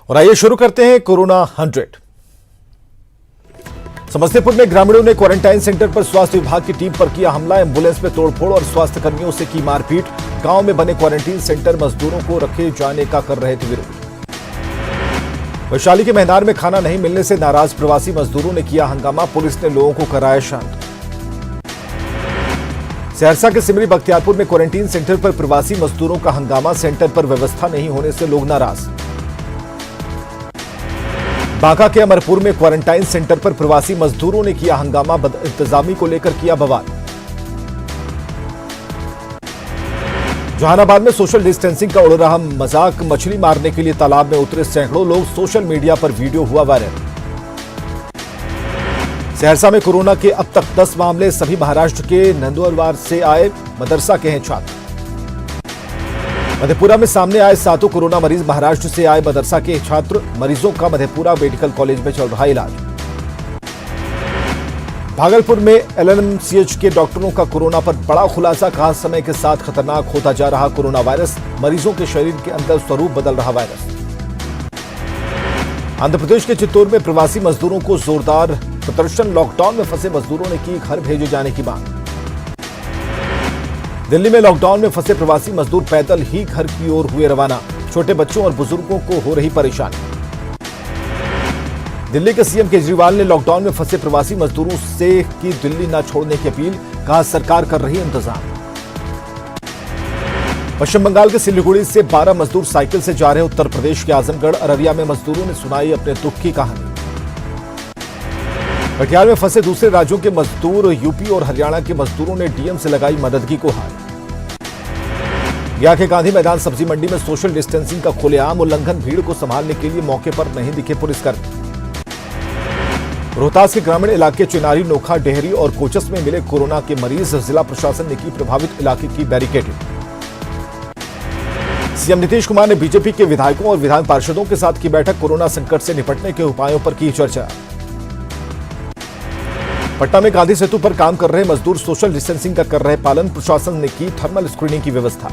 और आइए शुरू करते हैं कोरोना 100। समस्तीपुर में ग्रामीणों ने क्वारंटाइन सेंटर पर स्वास्थ्य विभाग की टीम पर किया हमला। एम्बुलेंस में तोड़फोड़ और स्वास्थ्य कर्मियों से की मारपीट। गांव में बने क्वारंटीन सेंटर मजदूरों को रखे जाने का कर रहे थे विरोध। वैशाली के मेहनार में खाना नहीं मिलने से नाराज प्रवासी मजदूरों ने किया हंगामा। पुलिस ने लोगों को कराया शांत। सहरसा के सिमरी बख्तियारपुर में क्वारंटीन सेंटर पर प्रवासी मजदूरों का हंगामा। सेंटर पर व्यवस्था नहीं होने से लोग नाराज। बांका के अमरपुर में क्वारंटाइन सेंटर पर प्रवासी मजदूरों ने किया हंगामा। इंतजामी को लेकर किया बवाल। जहानाबाद में सोशल डिस्टेंसिंग का उड़ रहा मजाक। मछली मारने के लिए तालाब में उतरे सैकड़ों लोग। सोशल मीडिया पर वीडियो हुआ वायरल। सहरसा में कोरोना के अब तक 10 मामले। सभी महाराष्ट्र के नंदुरबार से आए मदरसा के हैं छात्र। मधेपुरा में सामने आए 7 कोरोना मरीज। महाराष्ट्र से आए मदरसा के छात्र। मरीजों का मधेपुरा मेडिकल कॉलेज में चल रहा इलाज। भागलपुर में एलएनएमसीएच के डॉक्टरों का कोरोना पर बड़ा खुलासा। कहा समय के साथ खतरनाक होता जा रहा कोरोना वायरस। मरीजों के शरीर के अंदर स्वरूप बदल रहा वायरस। आंध्र प्रदेश के चित्तौड़ में प्रवासी मजदूरों को जोरदार प्रदर्शन। लॉकडाउन में फंसे मजदूरों ने की घर भेजे जाने की मांग। दिल्ली में लॉकडाउन में फंसे प्रवासी मजदूर पैदल ही घर की ओर हुए रवाना। छोटे बच्चों और बुजुर्गों को हो रही परेशानी। दिल्ली के सीएम केजरीवाल ने लॉकडाउन में फंसे प्रवासी मजदूरों से की दिल्ली न छोड़ने की अपील। कहा सरकार कर रही इंतजाम। पश्चिम बंगाल के सिलीगुड़ी से 12 मजदूर साइकिल से जा रहे उत्तर प्रदेश के आजमगढ़। अररिया में मजदूरों ने सुनाई अपने दुख की कहानी। कटिहार में फंसे दूसरे राज्यों के मजदूर। यूपी और हरियाणा के मजदूरों ने डीएम से लगाई मदद की गुहार। गया के गांधी मैदान सब्जी मंडी में सोशल डिस्टेंसिंग का खुलेआम उल्लंघन। भीड़ को संभालने के लिए मौके पर नहीं दिखे पुलिसकर्मी। रोहतास के ग्रामीण इलाके चिनारी, नोखा, डेहरी और कोचस में मिले कोरोना के मरीज। जिला प्रशासन ने की प्रभावित इलाके की बैरिकेडिंग। सीएम नीतीश कुमार ने बीजेपी के विधायकों और विधान पार्षदों के साथ की बैठक। कोरोना संकट से निपटने के उपायों पर की चर्चा। पटना में गांधी सेतु पर काम कर रहे मजदूर सोशल डिस्टेंसिंग का कर रहे पालन। प्रशासन ने की थर्मल स्क्रीनिंग की व्यवस्था।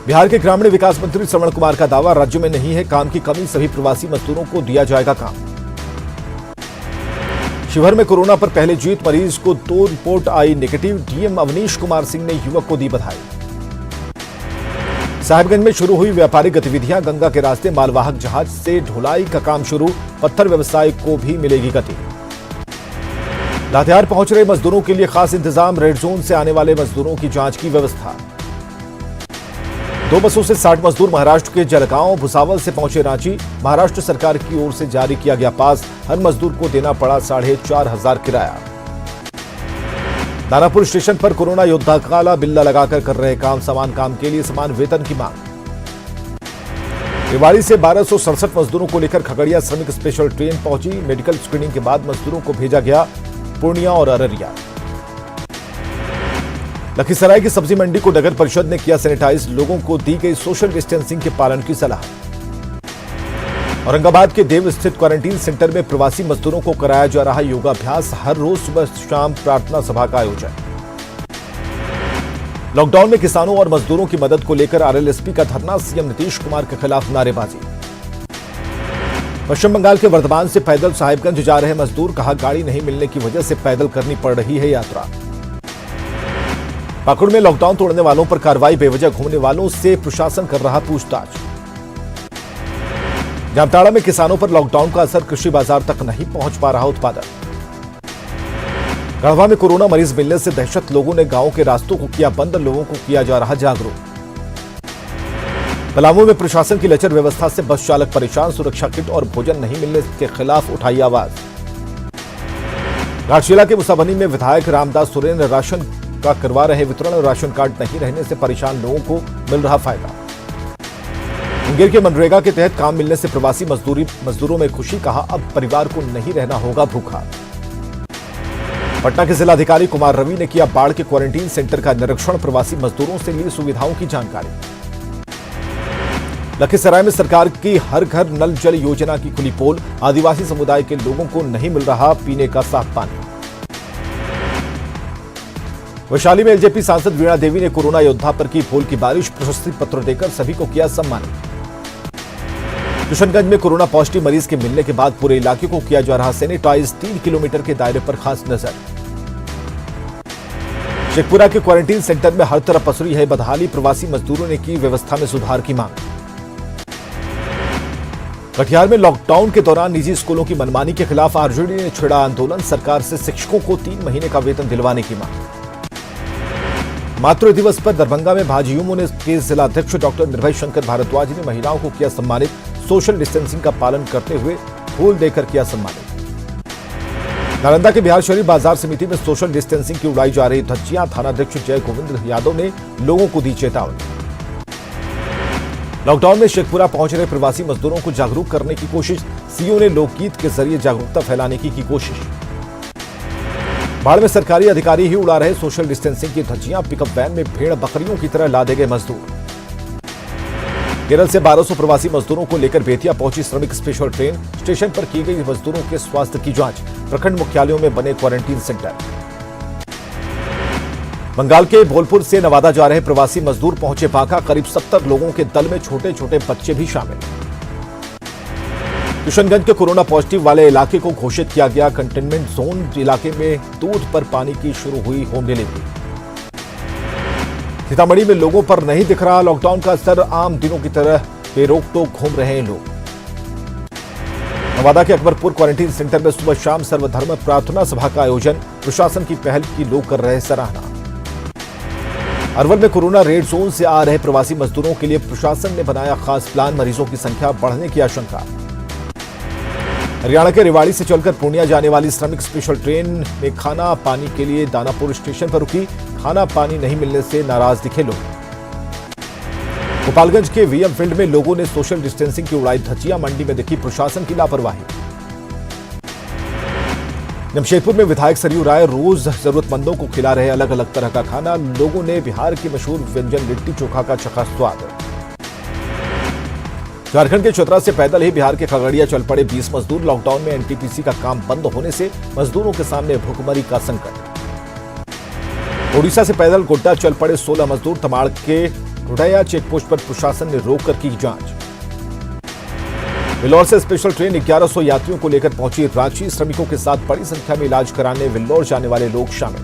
बिहार के ग्रामीण विकास मंत्री श्रवण कुमार का दावा। राज्य में नहीं है काम की कमी। सभी प्रवासी मजदूरों को दिया जाएगा काम। शिवहर में कोरोना पर पहले जीत। मरीज को 2 रिपोर्ट आई नेगेटिव। डीएम अवनीश कुमार सिंह ने युवक को दी बधाई। साहिबगंज में शुरू हुई व्यापारिक गतिविधियां। गंगा के रास्ते मालवाहक जहाज से ढुलाई का काम शुरू। पत्थर व्यवसाय को भी मिलेगी गति। लातेहार पहुंच रहे मजदूरों के लिए खास इंतजाम। रेड जोन से आने वाले मजदूरों की जांच की व्यवस्था। 2 बसों से 60 मजदूर महाराष्ट्र के जलगांव भुसावल से पहुंचे रांची। महाराष्ट्र सरकार की ओर से जारी किया गया पास। हर मजदूर को देना पड़ा 4,500 किराया। दानापुर स्टेशन पर कोरोना योद्धा काला बिल्ला लगाकर कर रहे काम। समान काम के लिए समान वेतन की मांग। रेवाड़ी से 1267 मजदूरों को लेकर खगड़िया श्रमिक स्पेशल ट्रेन पहुंची। मेडिकल स्क्रीनिंग के बाद मजदूरों को भेजा गया पूर्णिया और अररिया। लखीसराय की सब्जी मंडी को नगर परिषद ने किया सैनिटाइज। लोगों को दी गई सोशल डिस्टेंसिंग के पालन की सलाह। औरंगाबाद के देव स्थित क्वारंटीन सेंटर में प्रवासी मजदूरों को कराया जा रहा योगाभ्यास। हर रोज सुबह शाम प्रार्थना सभा का आयोजन। लॉकडाउन में किसानों और मजदूरों की मदद को लेकर आरएलएसपी का धरना। सीएम नीतीश कुमार के खिलाफ नारेबाजी। पश्चिम बंगाल के वर्धमान से पैदल साहिबगंज जा रहे मजदूर। कहा गाड़ी नहीं मिलने की वजह से पैदल करनी पड़ रही है यात्रा। पाकुड़ में लॉकडाउन तोड़ने वालों पर कार्रवाई। बेवजह घूमने वालों से प्रशासन कर रहा पूछताछ। जामताड़ा में किसानों पर लॉकडाउन का असर। कृषि बाजार तक नहीं पहुंच पा रहा उत्पादन। गढ़वा में कोरोना मरीज मिलने से दहशत। लोगों ने गांव के रास्तों को किया बंद। लोगों को किया जा रहा जागरूक। पलामू में प्रशासन की लचर व्यवस्था से बस चालक परेशान। सुरक्षा किट और भोजन नहीं मिलने के खिलाफ उठाई आवाज। घाटशिला के मुसाबनी में विधायक रामदास सोरेन राशन का करवा रहे वितरण। राशन कार्ड नहीं रहने से परेशान लोगों को मिल रहा फायदा। मुंगेर के मनरेगा के तहत काम मिलने से प्रवासी मजदूरों में खुशी। कहा अब परिवार को नहीं रहना होगा भूखा। पटना के जिलाधिकारी कुमार रवि ने किया बाढ़ के क्वारंटीन सेंटर का निरीक्षण। प्रवासी मजदूरों से ली सुविधाओं की जानकारी। लखीसराय में सरकार की हर घर नल जल योजना की खुली पोल। आदिवासी समुदाय के लोगों को नहीं मिल रहा पीने का साफ पानी। वैशाली में एलजेपी सांसद वीणा देवी ने कोरोना योद्धा पर की फूल की बारिश। प्रशस्ति पत्र देकर सभी को किया सम्मानित। किशनगंज में कोरोना पॉजिटिव मरीज के मिलने के बाद पूरे इलाके को किया जा रहा सैनिटाइज, 3 किलोमीटर के दायरे पर खास नजर। शेखपुरा के क्वारंटीन सेंटर में हर तरफ पसरी है बदहाली, प्रवासी मजदूरों ने की व्यवस्था में सुधार की मांग। कटिहार में लॉकडाउन के दौरान निजी स्कूलों की मनमानी के खिलाफ आरजेडी ने छेड़ा आंदोलन, सरकार से शिक्षकों को 3 महीने का वेतन दिलवाने की मांग। मातृ दिवस पर दरभंगा में भाजयुमो के जिला अध्यक्ष डॉक्टर निर्भय शंकर भारद्वाज ने महिलाओं को किया सम्मानित, सोशल डिस्टेंसिंग का पालन करते हुए फूल देकर किया सम्मानित। नालंदा के बिहार शरीफ बाजार समिति में सोशल डिस्टेंसिंग की उड़ाई जा रही धज्जियां, थानाध्यक्ष जय गोविंद यादव ने लोगों को दी चेतावनी। लॉकडाउन में शेखपुरा पहुंच रहे प्रवासी मजदूरों को जागरूक करने की कोशिश, सीओ ने लोकगीत के जरिए जागरूकता फैलाने की कोशिश। बाढ़ में सरकारी अधिकारी ही उड़ा रहे सोशल डिस्टेंसिंग की धज्जियां, पिकअप वैन में भेड़ बकरियों की तरह लादे गए मजदूर। केरल से 1200 प्रवासी मजदूरों को लेकर बेतिया पहुंची श्रमिक स्पेशल ट्रेन, स्टेशन पर की गई मजदूरों के स्वास्थ्य की जांच, प्रखंड मुख्यालयों में बने क्वारंटीन सेंटर। बंगाल के बोलपुर से नवादा जा रहे प्रवासी मजदूर पहुंचे बांका, करीब 70 लोगों के दल में छोटे छोटे बच्चे भी शामिल। किशनगंज के कोरोना पॉजिटिव वाले इलाके को घोषित किया गया कंटेनमेंट जोन, इलाके में दूध पर पानी की शुरू हुई होम डिलीवरी। सीतामढ़ी में लोगों पर नहीं दिख रहा लॉकडाउन का असर, आम दिनों की तरह बेरोक टोक घूम रहे हैं लोग। नवादा के अकबरपुर क्वारंटीन सेंटर में सुबह शाम सर्वधर्म प्रार्थना सभा का आयोजन, प्रशासन की पहल की लोग कर रहे सराहना। अरवल में कोरोना रेड जोन से आ रहे प्रवासी मजदूरों के लिए प्रशासन ने बनाया खास प्लान, मरीजों की संख्या बढ़ने की आशंका। हरियाणा के रेवाड़ी से चलकर पूर्णिया जाने वाली श्रमिक स्पेशल ट्रेन में खाना पानी के लिए दानापुर स्टेशन पर रुकी, खाना पानी नहीं मिलने से नाराज दिखे लोग। गोपालगंज के वीएम फील्ड में लोगों ने सोशल डिस्टेंसिंग की उड़ाई धज्जियां, मंडी में दिखी प्रशासन की लापरवाही। जमशेदपुर में विधायक सरयू राय रोज जरूरतमंदों को खिला रहे अलग अलग तरह का खाना, लोगों ने बिहार के मशहूर व्यंजन लिट्टी चोखा का चखा स्वाद। झारखंड के चतरा से पैदल ही बिहार के खगड़िया चल पड़े 20 मजदूर, लॉकडाउन में एनटीपीसी का काम बंद होने से मजदूरों के सामने भुखमरी का संकट। ओडिशा से पैदल गोड्डा चल पड़े 16 मजदूर, तमाड़ के रुडैया चेकपोस्ट पर प्रशासन ने रोककर की जांच। विल्लौर से स्पेशल ट्रेन 1100 यात्रियों को लेकर पहुंची रांची, श्रमिकों के साथ बड़ी संख्या में इलाज कराने विल्लौर जाने वाले लोग शामिल।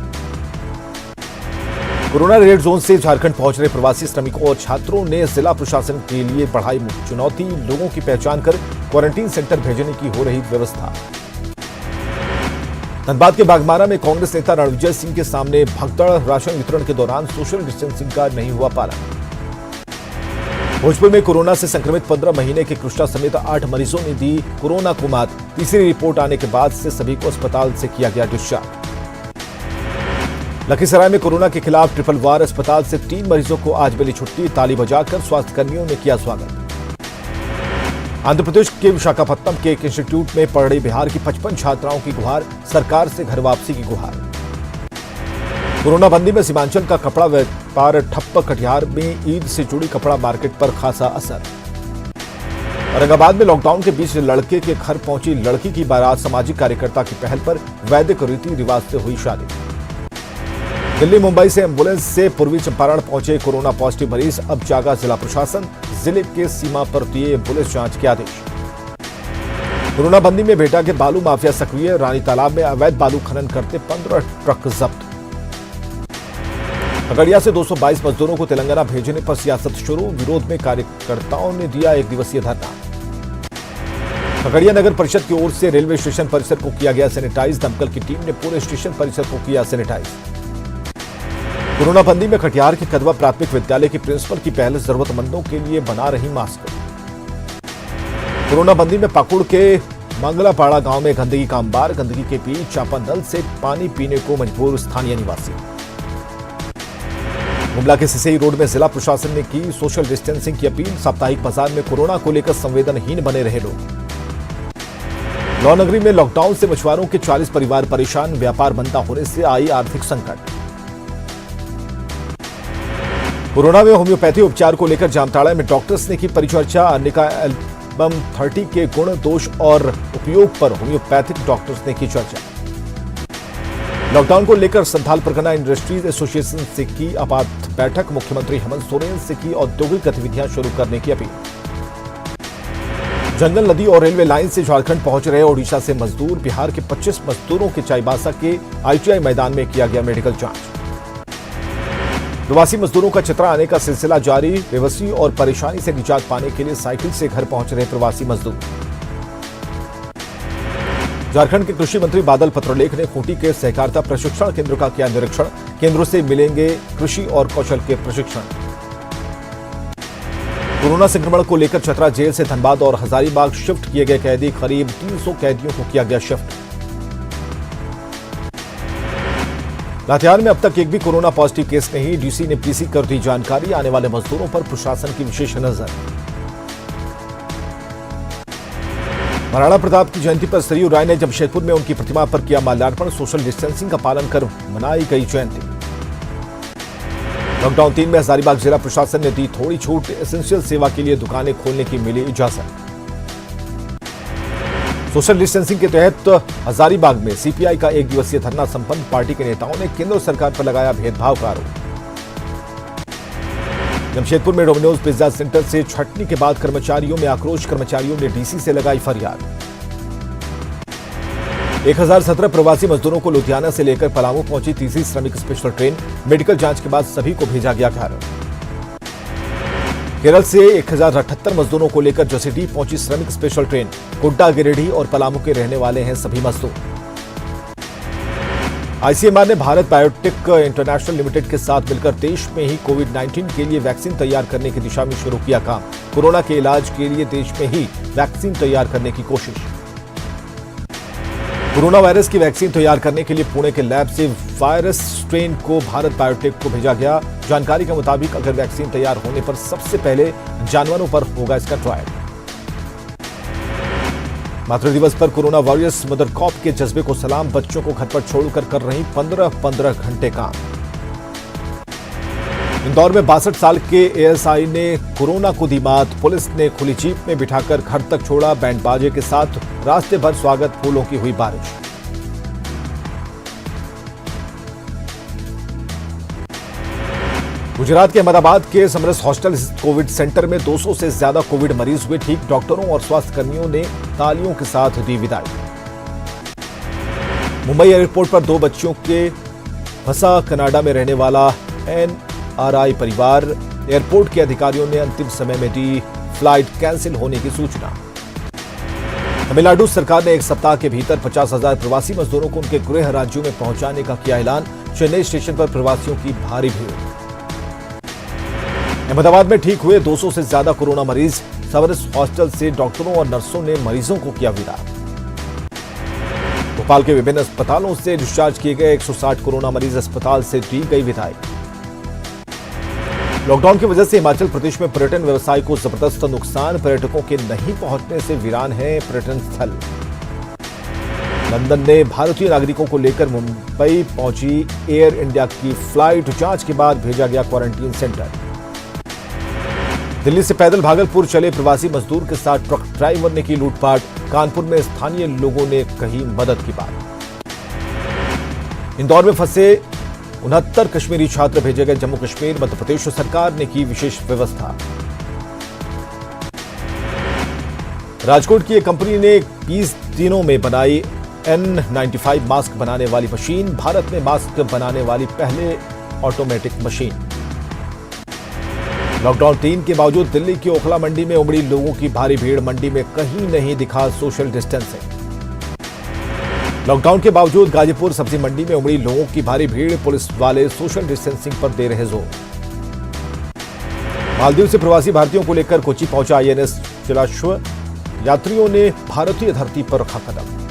कोरोना रेड जोन से झारखंड पहुंच रहे प्रवासी श्रमिकों और छात्रों ने जिला प्रशासन के लिए बढ़ाई चुनौती, लोगों की पहचान कर क्वारंटीन सेंटर भेजने की हो रही व्यवस्था। धनबाद के बागमारा में कांग्रेस नेता रणविजय सिंह के सामने भगदड़, राशन वितरण के दौरान सोशल डिस्टेंसिंग का नहीं हुआ पालन। भोजपुर में कोरोना से संक्रमित 15 महीने के कृष्णा समेत 8 मरीजों ने दी कोरोना को मात, तीसरी रिपोर्ट आने के बाद से सभी को अस्पताल से किया गया डिस्चार्ज। लखीसराय में कोरोना के खिलाफ ट्रिपल वार, अस्पताल से 3 मरीजों को आज मिली छुट्टी, ताली बजाकर स्वास्थ्यकर्मियों ने किया स्वागत। आंध्र प्रदेश के विशाखापत्तनम के एक इंस्टीट्यूट में पढ़ रही बिहार की 55 छात्राओं की गुहार, सरकार से घर वापसी की गुहार। कोरोना बंदी में सीमांचल का कपड़ा व्यापार ठप्प, कटिहार में ईद से जुड़ी कपड़ा मार्केट पर खासा असर। औरंगाबाद में लॉकडाउन के बीच लड़के के घर पहुंची लड़की की बारात, सामाजिक कार्यकर्ता की पहल पर वैदिक रीति रिवाज से हुई शादी। दिल्ली मुंबई से एम्बुलेंस से पूर्वी चंपारण पहुंचे कोरोना पॉजिटिव मरीज, अब जागा जिला प्रशासन, जिले के सीमा पर दिए पुलिस जांच के आदेश। कोरोना बंदी में बेटा के बालू माफिया सक्रिय, रानी तालाब में अवैध बालू खनन करते 15 ट्रक जब्त। खगड़िया से 222 मजदूरों को तेलंगाना भेजने पर सियासत शुरू, विरोध में कार्यकर्ताओं ने दिया 1 दिवसीय धरना। खगड़िया नगर परिषद की ओर से रेलवे स्टेशन परिसर को किया गया सैनिटाइज, दमकल की टीम ने पूरे स्टेशन परिसर को किया सैनिटाइज। कोरोना बंदी में कटिहार के कदवा प्राथमिक विद्यालय की प्रिंसिपल की पहल, जरूरतमंदों के लिए बना रही मास्क। कोरोना बंदी में पाकुड़ के मंगलापाड़ा गांव में गंदगी का अंबार, गंदगी के बीच चापानल से पानी पीने को मजबूर स्थानीय निवासी। गुमला के सिसई रोड में जिला प्रशासन ने की सोशल डिस्टेंसिंग की अपील, साप्ताहिक बाजार में कोरोना को लेकर संवेदनहीन बने रहे लोग। लौनगरी में लॉकडाउन से मछुआरों के 40 परिवार परेशान, व्यापार बंद होने से आई आर्थिक संकट। कोरोना में होम्योपैथी उपचार को लेकर जामताड़ा में डॉक्टर्स ने की परिचर्चा, अर्निका एल्बम 30 के गुण, दोष और उपयोग पर होम्योपैथिक डॉक्टर्स ने की चर्चा। लॉकडाउन को लेकर संथाल परगना इंडस्ट्रीज एसोसिएशन से की आपात बैठक, मुख्यमंत्री हेमंत सोरेन से की औद्योगिक गतिविधियां शुरू करने की अपील। जंगल, नदी और रेलवे लाइन से झारखंड पहुंच रहे ओडिशा से मजदूर। बिहार के 25 मजदूरों के चाईबासा के आईटीआई मैदान में किया गया मेडिकल जांच। प्रवासी मजदूरों का चतरा आने का सिलसिला जारी। बेबसी और परेशानी से निजात पाने के लिए साइकिल से घर पहुंच रहे प्रवासी मजदूर। झारखंड के कृषि मंत्री बादल पत्रलेख ने खूंटी के सहकारिता प्रशिक्षण केंद्र का किया निरीक्षण। केंद्रों से मिलेंगे कृषि और कौशल के प्रशिक्षण। कोरोना संक्रमण को लेकर चतरा जेल से धनबाद और हजारीबाग शिफ्ट किए गए कैदी। करीब 300 कैदियों को किया गया शिफ्ट। लातेहार में अब तक एक भी कोरोना पॉजिटिव केस नहीं। डीसी ने पीसी कर दी जानकारी। आने वाले मजदूरों पर प्रशासन की विशेष नजर। महाराणा प्रताप की जयंती पर सरयू राय ने जमशेदपुर में उनकी प्रतिमा पर किया माल्यार्पण। सोशल डिस्टेंसिंग का पालन कर मनाई गई जयंती। लॉकडाउन 3 में हजारीबाग जिला प्रशासन ने दी थोड़ी छूट। एसेंशियल सेवा के लिए दुकानें खोलने की मिली इजाजत। सोशल डिस्टेंसिंग के तहत हजारीबाग में सीपीआई का 1 दिवसीय धरना संपन्न। पार्टी के नेताओं ने केंद्र सरकार पर लगाया भेदभाव का आरोप। जमशेदपुर में डोमिनोज पिज्जा सेंटर से छटनी के बाद कर्मचारियों में आक्रोश। कर्मचारियों ने डीसी से लगाई फरियाद। 1017 प्रवासी मजदूरों को लुधियाना से लेकर पलामू पहुंची तीसरी श्रमिक स्पेशल ट्रेन। मेडिकल जांच के बाद सभी को भेजा गया घर। केरल से 1078 मजदूरों को लेकर जसीडीह पहुंची श्रमिक स्पेशल ट्रेन। गोड्डा, गिरिडीह और पलामू के रहने वाले हैं सभी मजदूर। आईसीएमआर ने भारत बायोटेक इंटरनेशनल लिमिटेड के साथ मिलकर देश में ही कोविड-19 के लिए वैक्सीन तैयार करने की दिशा में शुरू किया काम। कोरोना के इलाज के लिए देश में ही वैक्सीन तैयार करने की कोशिश। कोरोना वायरस की वैक्सीन तैयार करने के लिए पुणे के लैब से वायरस स्ट्रेन को भारत बायोटेक को भेजा गया। जानकारी के मुताबिक अगर वैक्सीन तैयार होने पर सबसे पहले जानवरों पर होगा इसका ट्रायल। मातृ दिवस पर कोरोना वॉरियर्स मदर कॉप के जज्बे को सलाम। बच्चों को घर पर छोड़कर कर रही 15-15 घंटे काम। इंदौर में 62 साल के एएसआई ने कोरोना को दी मात। पुलिस ने खुली जीप में बिठाकर घर तक छोड़ा। बैंड बाजे के साथ रास्ते भर स्वागत। फूलों की हुई बारिश। गुजरात के अहमदाबाद के समरस हॉस्टल कोविड सेंटर में 200 से ज्यादा कोविड मरीज हुए ठीक। डॉक्टरों और स्वास्थ्य कर्मियों ने तालियों के साथ दी विदाई। मुंबई एयरपोर्ट पर 2 बच्चों के फंसा कनाडा में रहने वाला एनआरआई परिवार। एयरपोर्ट के अधिकारियों ने अंतिम समय में दी फ्लाइट कैंसिल होने की सूचना। तमिलनाडु सरकार ने 1 सप्ताह के भीतर 50,000 प्रवासी मजदूरों को उनके गृह राज्यों में पहुंचाने का किया ऐलान। चेन्नई स्टेशन पर प्रवासियों की भारी भीड़। अहमदाबाद में ठीक हुए 200 से ज्यादा कोरोना मरीज। समरस हॉस्टल से डॉक्टरों और नर्सों ने मरीजों को किया विदा। भोपाल के विभिन्न अस्पतालों से डिस्चार्ज किए गए 160 कोरोना मरीज। अस्पताल से दी गई विदाई। लॉकडाउन की वजह से हिमाचल प्रदेश में पर्यटन व्यवसाय को जबरदस्त नुकसान। पर्यटकों के नहीं पहुंचने से वीरान है पर्यटन स्थल। लंदन ने भारतीय नागरिकों को लेकर मुंबई पहुंची एयर इंडिया की फ्लाइट। जांच के बाद भेजा गया क्वारंटीन सेंटर। दिल्ली से पैदल भागलपुर चले प्रवासी मजदूर के साथ ट्रक ड्राइवर ने की लूटपाट। कानपुर में स्थानीय लोगों ने कही मदद की बात। इंदौर में फंसे 69 कश्मीरी छात्र भेजे गए जम्मू कश्मीर। मध्य प्रदेश सरकार ने की विशेष व्यवस्था। राजकोट की एक कंपनी ने 20 दिनों में बनाई N95 मास्क बनाने वाली मशीन। भारत में मास्क बनाने वाली पहले ऑटोमेटिक मशीन। लॉकडाउन 3 के बावजूद दिल्ली की ओखला मंडी में उमड़ी लोगों की भारी भीड़। मंडी में कहीं नहीं दिखा सोशल डिस्टेंसिंग। लॉकडाउन के बावजूद गाजीपुर सब्जी मंडी में उमड़ी लोगों की भारी भीड़। पुलिस वाले सोशल डिस्टेंसिंग पर दे रहे जोर। मालदीव से प्रवासी भारतीयों को लेकर कोची पहुंचा INS जलाश्व। यात्रियों ने भारतीय धरती पर रखा कदम।